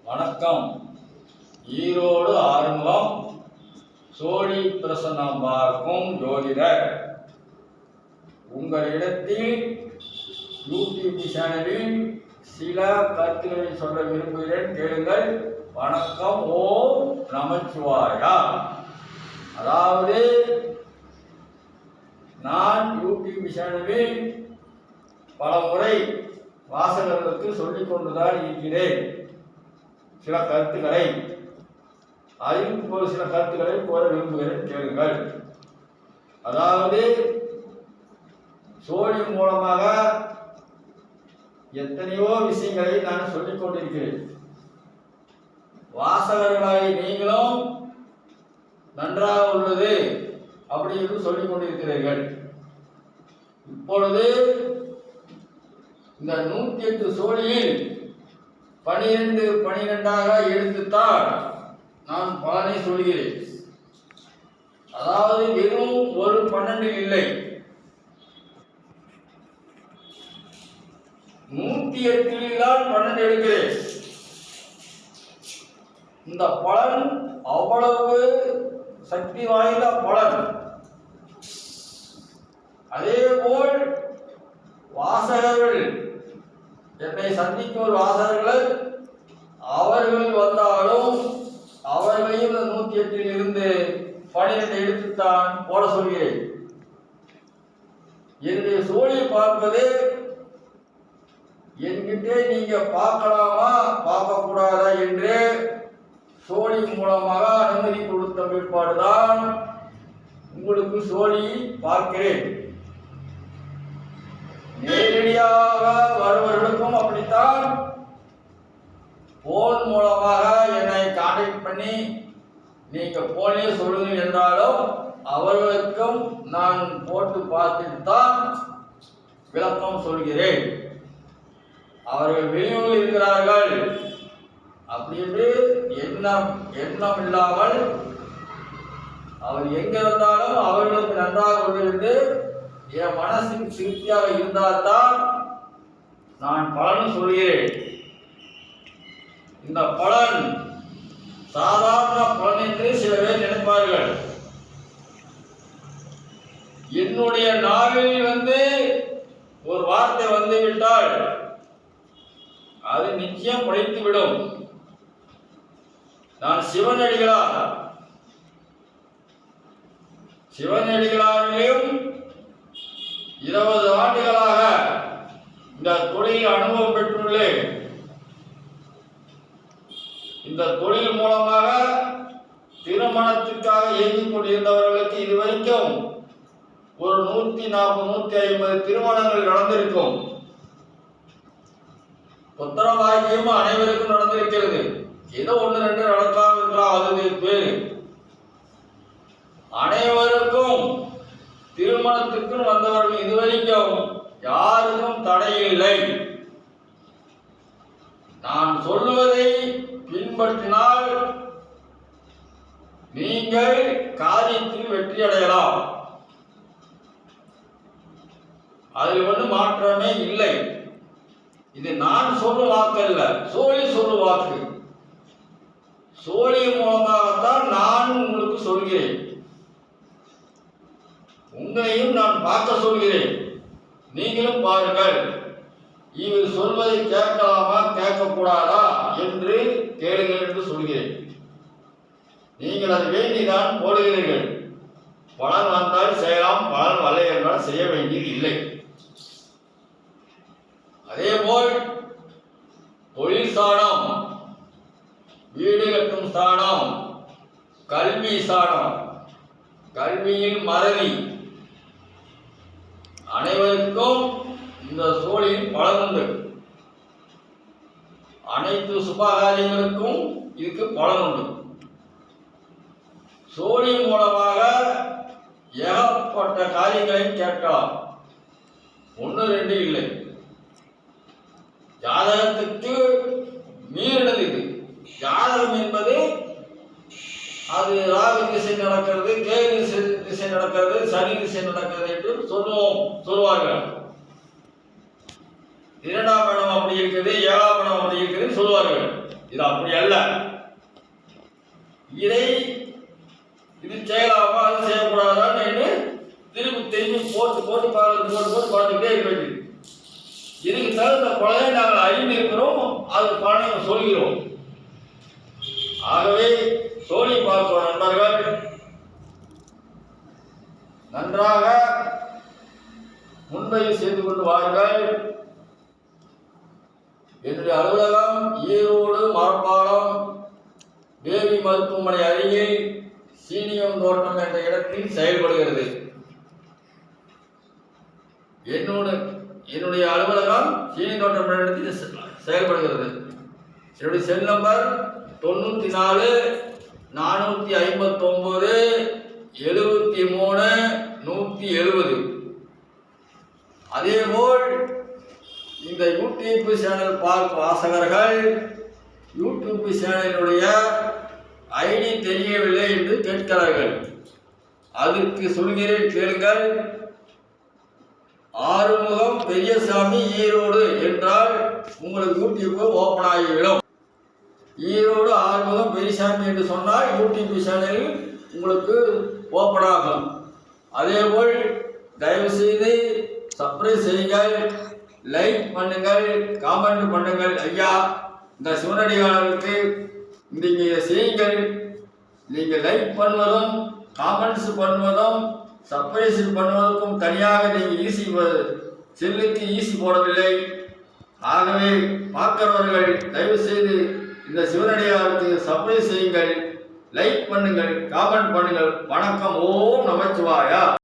வணக்கம். ஈரோடு ஆறுமுகம் சோழி பிரசன்னம் பார்க்கும் ஜோதிடர். உங்களிடத்தில் யூடியூப் சேனலில் சில கருத்துக்களை சொல்ல விரும்புகிறேன், கேளுங்கள். வணக்கம். ஓம் நமச்சிவாயா. அதாவது நான் யூடியூப் சேனலில் பல முறை வாசகர்களுக்கு சொல்லிக் கொண்டுதான் இருக்கிறேன் சில கருத்துக்களை. அதில் ஒரு சில கருத்துக்களை கூற விரும்புகிறேன், கேளுங்கள். அதாவது சோழி மூலமாக எத்தனையோ விஷயங்களை நான் சொல்லிக் கொண்டிருக்கிறேன். வாசகர்களாகி நீங்களும் நன்றாக உள்ளது அப்படின்னு சொல்லிக் கொண்டிருக்கிறீர்கள். இப்பொழுது இந்த 108 சோழியில் 12 எடுத்துத்தான் நான் பலனை சொல்கிறேன். அதாவது வெறும் ஒரு 12 இல்லை, 108 தான் 12 எடுக்கிறேன். இந்த பலன் அவ்வளவு சக்தி வாய்ந்த பலன். அதேபோல் வாசகர்கள், என்னை சந்திக்கும் வாசகர்கள், அவர்கள் வந்தாலும் அவர்களையும் 108 இருந்து 12 எடுத்துத்தான் போட சொல்கிறேன். என்னுடைய சோழியை பார்ப்பது என்கிட்ட நீங்க பார்க்கலாமா பார்க்க கூடாதா என்று சோழி மூலமாக அனுமதி கொடுத்த பிற்பாடுதான் உங்களுக்கு சோழி பார்க்கிறேன். நேரடியாக வருவர்களுக்கும் அப்படித்தான் போன் மூலமாக என்னை கான்டாக்ட் பண்ணி நீங்க போனே சொல்லுங்க என்றாலும் அவர்களுக்கும் நான் போட்டு பார்த்துட்டு தான் விளக்கம் சொல்கிறேன். அவர்கள் வெளியூரில் இருக்கிறார்கள் அப்படி என்று எண்ணம் இல்லாமல் அவர் எங்க இருந்தாலும் அவர்களுக்கு நன்றாக உள்ளிருந்து என் மனசுக்கு திருப்தியாக இருந்தால்தான் நான் பலன் சொல்கிறேன். இந்த பலன் சாதாரண பலன் என்று சில பேர் நினைப்பார்கள். என்னுடைய நாவில் ஒரு வார்த்தை வந்துவிட்டால் அது நிச்சயம் படைத்துவிடும். நான் சிவனடிகளாரிலும் 20 ஆண்டுகளாக இந்த தொழில் அனுபவம் பெற்றுள்ளேன். இந்த தொழில் மூலமாக திருமணத்திற்காக இயங்கிக் கொண்டிருந்தவர்களுக்கு இதுவரைக்கும் ஒரு 140 150 திருமணங்கள் நடந்திருக்கும். புத்திரபாகியம் அனைவருக்கும் நடந்திருக்கிறது. ஏதோ 1 2 நடக்காம இருக்கலாம், அது பேரு. அனைவருக்கும் திருமணத்துக்கு வந்தவர்கள் இதுவரைக்கும் யாருக்கும் தடையில்லை. நான் சொல்லுவதை பின்பற்றினால் நீங்கள் காரியத்தில் வெற்றி அடையலாம். அதில் ஒன்றும் மாற்றமே இல்லை. இது நான் சொல்லும் வாக்கு அல்ல, சோழி சொல்லும் வாக்கு. சோழி மூலமாகத்தான் நான் உங்களுக்கு சொல்கிறேன். உங்களையும் நான் பார்க்க சொல்கிறேன், நீங்களும் பாருங்கள். இவர் சொல்வதை கேட்கலாமா கேட்கக்கூடாதா என்று கேளுங்கள் என்று சொல்கிறேன். நீங்கள் அதை வேண்டிதான் போடுகிறீர்கள். பலன் வந்தால் செய்யலாம், பலன் வரலை என்றால் செய்ய வேண்டியது இல்லை. அதேபோல் தொழில் ஸ்தானம், வீடு கட்டும் ஸ்தானம், கல்வி ஸ்தானம், கல்வியில் மறதி, அனைவருக்கும் இந்த சோழியில் பலன் உண்டு. அனைத்து சுபகாரியங்களுக்கும் இதுக்கு பலன் உண்டு. சோழி மூலமாக ஏகப்பட்ட காரியங்களை கேட்கலாம். 1 2 இல்லை. ஜாதகத்துக்கு மீறினது இது. ஜாதகம் என்பது அது ராகு திசை நடக்கிறது, கேது திசை நடக்கிறது, சனி திசை நடக்கிறது என்று சொல்லுவார்கள். இரண்டாம் இடம் அப்படி இருக்குது, ஏழாம் இடம் அப்படி இருக்குதுன்னு சொல்லுவார்கள். இது அப்படி அல்ல. இதை இது செய்யலாமா அது செய்யக்கூடாதான்னு திரும்பி திரும்பி போட்டு பார்த்துக்கிட்டே இருக்க வேண்டியது. இதுக்கு தகுந்த பலனை நாங்கள் அறிந்து இருக்கிறோம், அது பலனை சொல்கிறோம். ஆகவே சோழி பார்ப்போம் நண்பர்கள், நன்றாக முன்பதிவு செய்து கொண்டு வாருங்கள். என்னுடைய அலுவலகம் ஈரோடு மரப்பாலம் தேவி மருத்துவமனை அருகில் சீனியம் தோட்டம் என்ற இடத்தில் செயல்படுகிறது. என்னுடைய அலுவலகம் சீனி தோட்டம் என்ற இடத்தில் செயல்படுகிறது. என்னுடைய செல் நம்பர் 94 459 73 170. அதேபோல் இந்த யூடியூப் சேனல் பார்க்கும் வாசகர்கள் யூடியூப் சேனலுடைய ஐடி தெரியவில்லை என்று கேட்கிறார்கள். அதற்கு சொல்கிறேன், கேளுங்கள். ஆறுமுகம் பெரியசாமி ஈரோடு என்றால் உங்களுக்கு யூடியூப் ஓப்பன் ஆகிவிடும். ஈரோடு ஆறுமுகம் பெரியசாமி என்று சொன்னால் யூடியூப் சேனல் உங்களுக்கு ஓப்பன் ஆகும். அதேபோல் தயவு செய்து சப்ஸ்கிரைப் செய்யுங்கள், லைக் பண்ணுங்கள், காமெண்ட் பண்ணுங்கள். ஐயா, இந்த சிவனடியாருக்கு நீங்கள் இதை செய்யுங்கள். நீங்கள் லைக் பண்ணுவதும் காமெண்ட்ஸ் பண்ணுவதும் சர்ப்ரைஸ் பண்ணுவதற்கும் தனியாக நீங்கள் செல்லுக்கு ஈசி போடவில்லை. ஆகவே பார்க்கிறவர்கள் தயவு செய்து இந்த சிவனடியாருக்கு சர்ப்ரைஸ் செய்யுங்கள், லைக் பண்ணுங்கள், காமெண்ட் பண்ணுங்கள். வணக்கம். ஓம் நமச்சிவாயா.